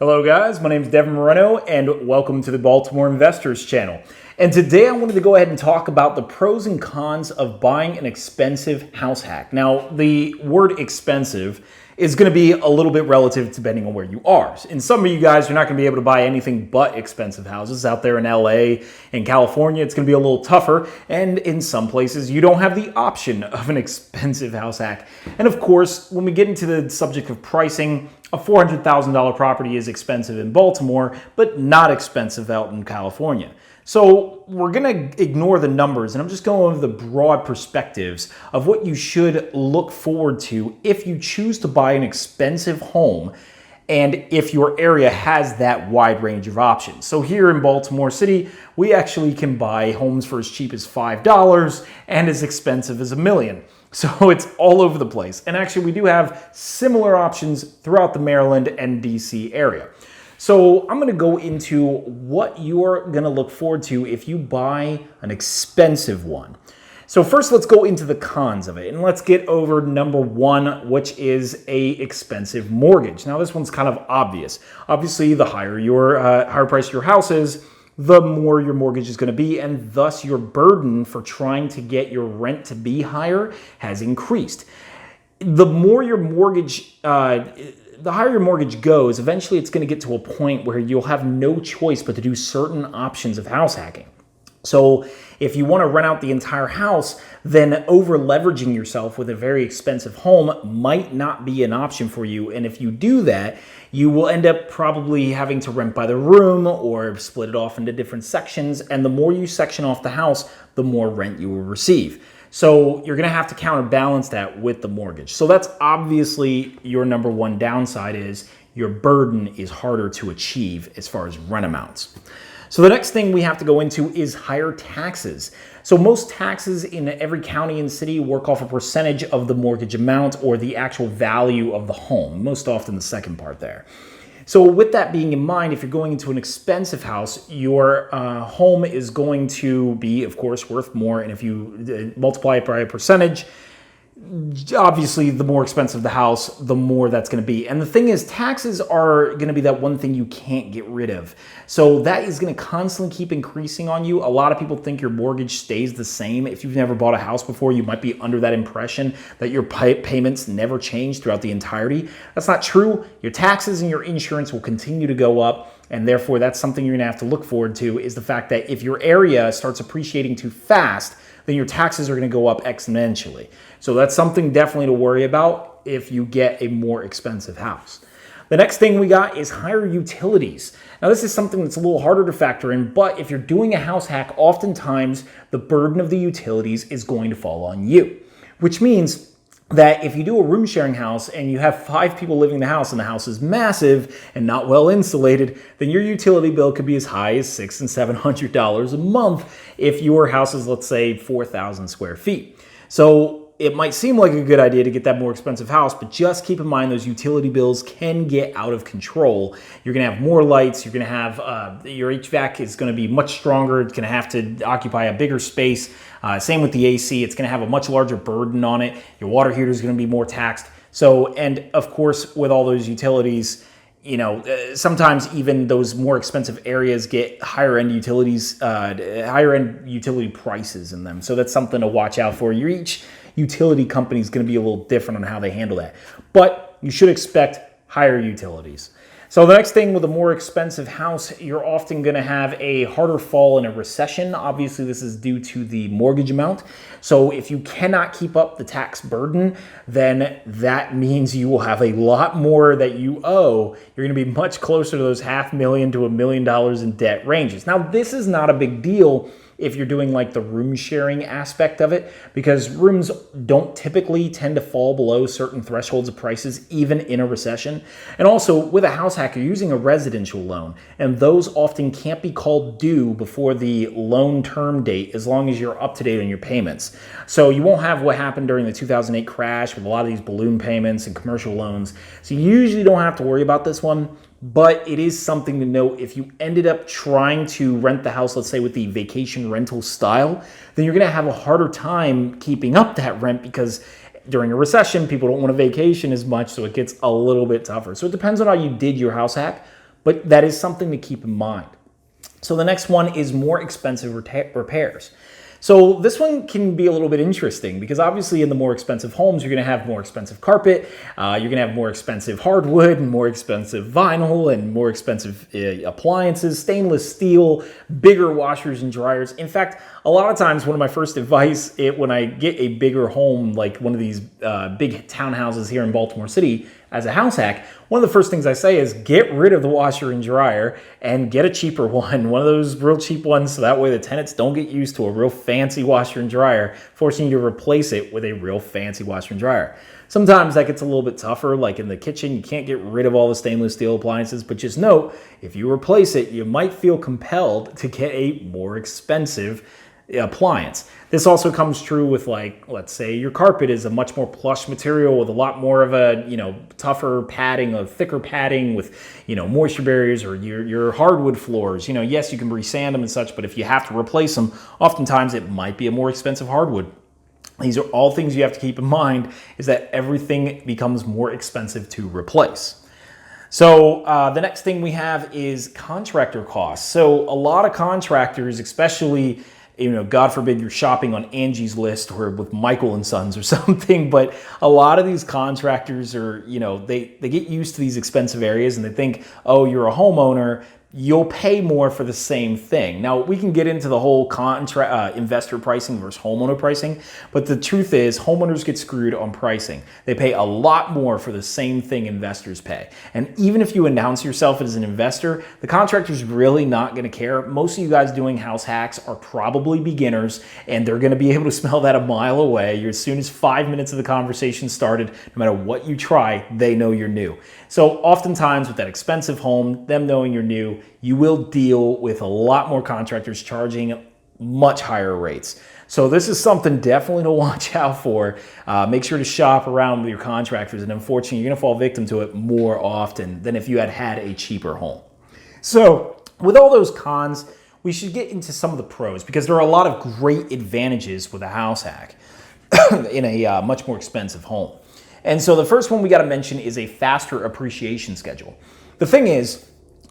Hello guys, my name is Devin Moreno and welcome to the Baltimore Investors channel. And today I wanted to go ahead and talk about the pros and cons of buying an expensive house hack. Now, the word expensive is going to be a little bit relative depending on where you are. In some of you guys, you're not going to be able to buy anything but expensive houses. Out there in LA and California, it's going to be a little tougher. And in some places, you don't have the option of an expensive house hack. And of course, when we get into the subject of pricing, a $400,000 property is expensive in Baltimore, but not expensive out in California. So we're going to ignore the numbers, and I'm just going over the broad perspectives of what you should look forward to if you choose to buy an expensive home and if your area has that wide range of options. So here in Baltimore City, we actually can buy homes for as cheap as $5 and as expensive as $1 million. So it's all over the place. And actually, we do have similar options throughout the Maryland and DC area. So I'm going to go into what you're going to look forward to if you buy an expensive one. So first, let's go into the cons of it. And let's get over number one, which is a expensive mortgage. Now, this one's kind of obvious. Obviously, the higher price your house is, the more your mortgage is going to be, and thus your burden for trying to get your rent to be higher has increased. The more your mortgage, the higher your mortgage goes, eventually it's going to get to a point where you'll have no choice but to do certain options of house hacking. So if you want to rent out the entire house, then over leveraging yourself with a very expensive home might not be an option for you. And if you do that, you will end up probably having to rent by the room or split it off into different sections. And the more you section off the house, the more rent you will receive. So you're going to have to counterbalance that with the mortgage. So that's obviously your number one downside is your burden is harder to achieve as far as rent amounts. So the next thing we have to go into is higher taxes. So most taxes in every county and city work off a percentage of the mortgage amount or the actual value of the home, most often the second part there. So with that being in mind, if you're going into an expensive house, your home is going to be, of course, worth more. And if you multiply it by a percentage, obviously, the more expensive the house, the more that's going to be. And the thing is, taxes are going to be that one thing you can't get rid of. So that is going to constantly keep increasing on you. A lot of people think your mortgage stays the same. If you've never bought a house before, you might be under that impression that your payments never change throughout the entirety. That's not true. Your taxes and your insurance will continue to go up. And therefore, that's something you're going to have to look forward to is the fact that if your area starts appreciating too fast, then your taxes are going to go up exponentially. So that's something definitely to worry about if you get a more expensive house. The next thing we got is higher utilities. Now, this is something that's a little harder to factor in, but if you're doing a house hack, oftentimes the burden of the utilities is going to fall on you, which means that if you do a room sharing house and you have 5 people living in the house and the house is massive and not well insulated, then your utility bill could be as high as $600 and $700 a month if your house is, let's say, 4,000 square feet. So it might seem like a good idea to get that more expensive house, but just keep in mind those utility bills can get out of control. You're going to have more lights. You're going to have your HVAC is going to be much stronger. It's going to have to occupy a bigger space. Same with the AC. It's going to have a much larger burden on it. Your water heater is going to be more taxed. So, and of course, with all those utilities, you know, sometimes even those more expensive areas get higher end utilities, higher end utility prices in them. So that's something to watch out for. Each utility company is going to be a little different on how they handle that. But you should expect higher utilities. So the next thing with a more expensive house, you're often going to have a harder fall in a recession. Obviously, this is due to the mortgage amount. So if you cannot keep up the tax burden, then that means you will have a lot more that you owe. You're going to be much closer to those $500,000 to $1 million in debt ranges. Now, this is not a big deal if you're doing like the room sharing aspect of it, because rooms don't typically tend to fall below certain thresholds of prices, even in a recession. And also with a house hack, you're using a residential loan, and those often can't be called due before the loan term date as long as you're up to date on your payments. So you won't have what happened during the 2008 crash with a lot of these balloon payments and commercial loans. So you usually don't have to worry about this one. But it is something to note if you ended up trying to rent the house, let's say with the vacation rental style, then you're going to have a harder time keeping up that rent because during a recession, people don't want to vacation as much, so it gets a little bit tougher. So it depends on how you did your house hack. but that is something to keep in mind. So the next one is more expensive repairs. So this one can be a little bit interesting because obviously in the more expensive homes, you're going to have more expensive carpet, you're going to have more expensive hardwood and more expensive vinyl and more expensive appliances, stainless steel, bigger washers and dryers. In fact, a lot of times one of my first advice when I get a bigger home, like one of these big townhouses here in Baltimore City, as a house hack, one of the first things I say is get rid of the washer and dryer and get a cheaper one of those real cheap ones, so that way the tenants don't get used to a real fancy washer and dryer, forcing you to replace it with a real fancy washer and dryer. Sometimes that gets a little bit tougher, like in the kitchen, you can't get rid of all the stainless steel appliances, but just note, if you replace it, you might feel compelled to get a more expensive appliance. This also comes true with, like, let's say your carpet is a much more plush material with a lot more of a, tougher padding, a thicker padding with, moisture barriers, or your hardwood floors. Yes, you can resand them and such, but if you have to replace them, oftentimes it might be a more expensive hardwood. These are all things you have to keep in mind, is that everything becomes more expensive to replace. So the next thing we have is contractor costs. So a lot of contractors, especially, God forbid you're shopping on Angie's List or with Michael and Sons or something, but a lot of these contractors are, they get used to these expensive areas and they think, oh, you're a homeowner, you'll pay more for the same thing. Now, we can get into the whole investor pricing versus homeowner pricing, but the truth is homeowners get screwed on pricing. They pay a lot more for the same thing investors pay. And even if you announce yourself as an investor, the contractor's really not going to care. Most of you guys doing house hacks are probably beginners, and they're going to be able to smell that a mile away. As soon as 5 minutes of the conversation started, no matter what you try, they know you're new. So oftentimes with that expensive home, them knowing you're new, you will deal with a lot more contractors charging much higher rates. So this is something definitely to watch out for. Make sure to shop around with your contractors, and unfortunately, you're going to fall victim to it more often than if you had a cheaper home. So with all those cons, we should get into some of the pros, because there are a lot of great advantages with a house hack in a much more expensive home. And so the first one we got to mention is a faster appreciation schedule. The thing is,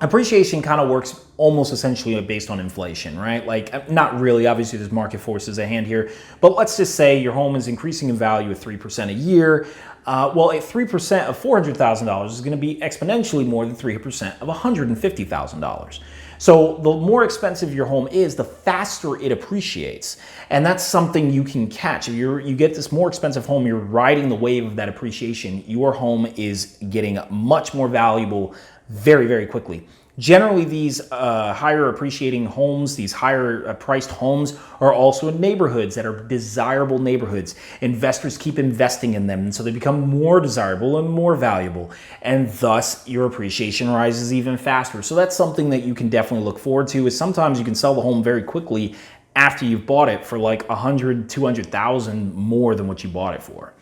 appreciation kind of works almost essentially based on inflation, right? Like, not really, obviously there's market forces at hand here, but let's just say your home is increasing in value at 3% a year. Well, at 3% of $400,000 is going to be exponentially more than 3% of $150,000. So the more expensive your home is, the faster it appreciates. And that's something you can catch. If you get this more expensive home, you're riding the wave of that appreciation. Your home is getting much more valuable very, very quickly. Generally, these higher appreciating homes, these higher priced homes, are also in neighborhoods that are desirable neighborhoods. Investors keep investing in them, and so they become more desirable and more valuable, and thus your appreciation rises even faster. So that's something that you can definitely look forward to, is sometimes you can sell the home very quickly after you've bought it for like $100,000, $200,000 more than what you bought it for.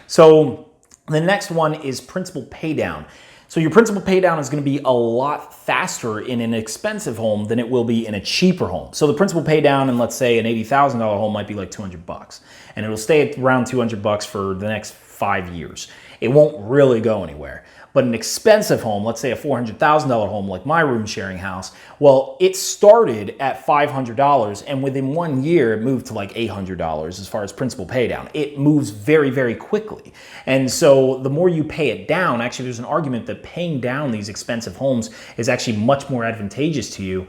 So the next one is principal paydown. So your principal paydown is going to be a lot faster in an expensive home than it will be in a cheaper home. So the principal paydown in, let's say, an $80,000 home might be like $200, and it'll stay at around $200 for the next 5 years. It won't really go anywhere. But an expensive home, let's say a $400,000 home like my room sharing house, well, it started at $500, and within 1 year it moved to like $800 as far as principal paydown. It moves very, very quickly. And so the more you pay it down, actually there's an argument that paying down these expensive homes is actually much more advantageous to you,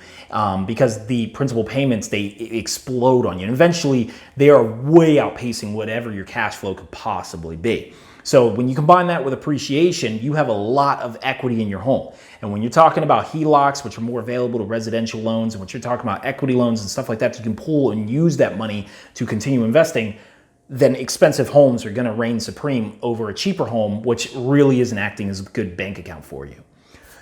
because the principal payments, they explode on you. And eventually they are way outpacing whatever your cash flow could possibly be. So when you combine that with appreciation, you have a lot of equity in your home. And when you're talking about HELOCs, which are more available to residential loans, and when you're talking about equity loans and stuff like that, you can pull and use that money to continue investing, then expensive homes are going to reign supreme over a cheaper home, which really isn't acting as a good bank account for you.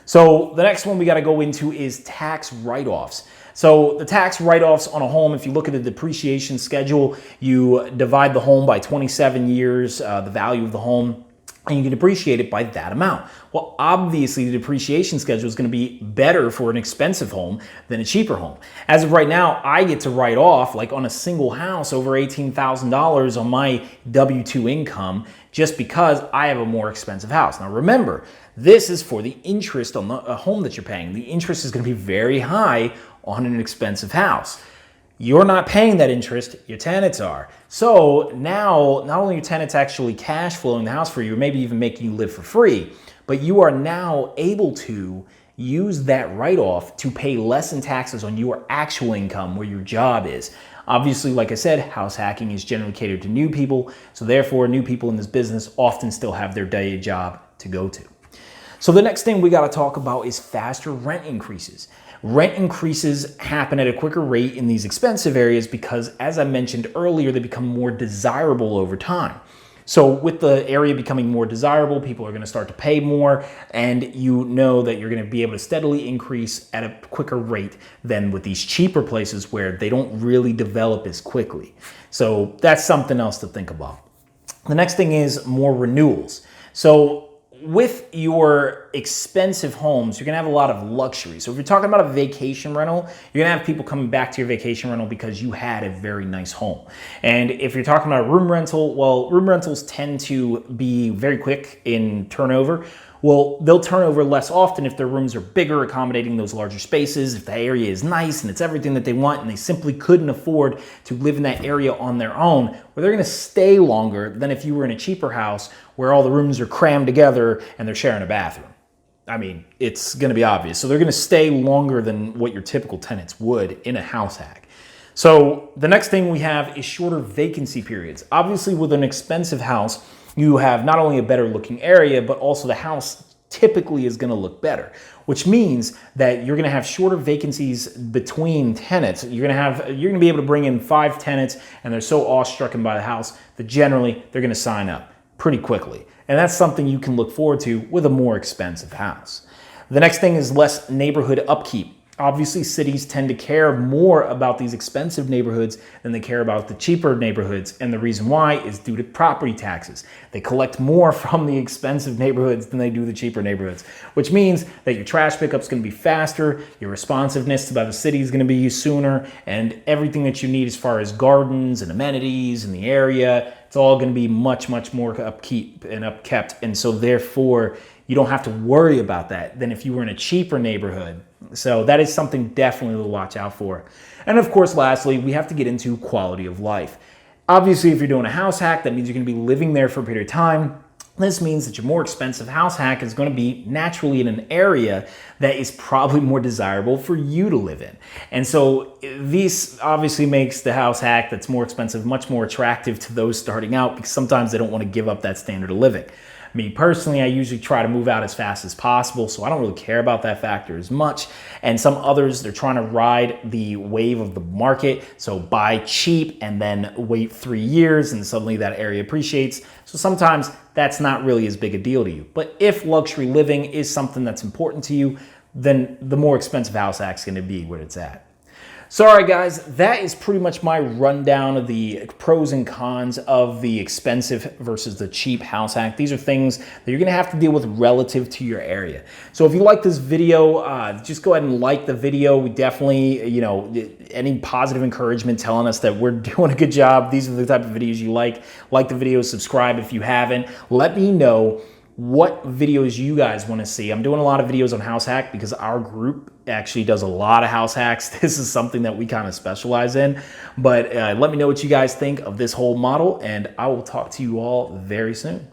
So the next one we got to go into is tax write-offs. So the tax write-offs on a home, if you look at the depreciation schedule, you divide the home by 27 years, the value of the home, and you can depreciate it by that amount. Well, obviously the depreciation schedule is going to be better for an expensive home than a cheaper home. As of right now, I get to write off, like on a single house, over $18,000 on my W-2 income, just because I have a more expensive house. Now remember, This is for the interest on the home that you're paying. The interest is going to be very high on an expensive house. You're not paying that interest, your tenants are. So now, not only are your tenants actually cash flowing the house for you, or maybe even making you live for free, but you are now able to use that write-off to pay less in taxes on your actual income where your job is. Obviously, like I said, house hacking is generally catered to new people, so therefore new people in this business often still have their day job to go to. So the next thing we got to talk about is faster rent increases. Rent increases happen at a quicker rate in these expensive areas because, as I mentioned earlier, they become more desirable over time. So with the area becoming more desirable, people are going to start to pay more, and you know that you're going to be able to steadily increase at a quicker rate than with these cheaper places where they don't really develop as quickly. So that's something else to think about. The next thing is more renewals. So with your expensive homes, you're gonna have a lot of luxury. So if you're talking about a vacation rental, you're gonna have people coming back to your vacation rental because you had a very nice home. And if you're talking about a room rental, well, room rentals tend to be very quick in turnover. Well, they'll turn over less often if their rooms are bigger, accommodating those larger spaces, if the area is nice and it's everything that they want and they simply couldn't afford to live in that area on their own, where they're gonna stay longer than if you were in a cheaper house where all the rooms are crammed together and they're sharing a bathroom. I mean, it's gonna be obvious. So they're gonna stay longer than what your typical tenants would in a house hack. So the next thing we have is shorter vacancy periods. Obviously, with an expensive house, you have not only a better looking area, but also the house typically is going to look better, which means that you're going to have shorter vacancies between tenants. You're going to be able to bring in 5 tenants, and they're so awestruck by the house that generally they're going to sign up pretty quickly. And that's something you can look forward to with a more expensive house. The next thing is less neighborhood upkeep. Obviously, cities tend to care more about these expensive neighborhoods than they care about the cheaper neighborhoods. And the reason why is due to property taxes. They collect more from the expensive neighborhoods than they do the cheaper neighborhoods, which means that your trash pickup is going to be faster, your responsiveness by the city is going to be sooner, and everything that you need as far as gardens and amenities in the area, it's all going to be much, much more upkeep and upkept. And so therefore, you don't have to worry about that than if you were in a cheaper neighborhood. So that is something definitely to watch out for. And of course, lastly, we have to get into quality of life. Obviously, if you're doing a house hack, that means you're going to be living there for a period of time. This means that your more expensive house hack is going to be naturally in an area that is probably more desirable for you to live in. And so this obviously makes the house hack that's more expensive much more attractive to those starting out, because sometimes they don't want to give up that standard of living. Me personally, I usually try to move out as fast as possible, so I don't really care about that factor as much. And some others, they're trying to ride the wave of the market, so buy cheap and then wait 3 years and suddenly that area appreciates. So sometimes that's not really as big a deal to you. But if luxury living is something that's important to you, then the more expensive house hack is going to be where it's at. So all right, guys, that is pretty much my rundown of the pros and cons of the expensive versus the cheap house hack. These are things that you're gonna have to deal with relative to your area. So if you like this video, just go ahead and like the video. We definitely, any positive encouragement telling us that we're doing a good job. These are the type of videos you like. Like the video, subscribe if you haven't. Let me know what videos you guys want to see. I'm doing a lot of videos on house hack because our group actually does a lot of house hacks. This is something that we kind of specialize in. But let me know what you guys think of this whole model, and I will talk to you all very soon.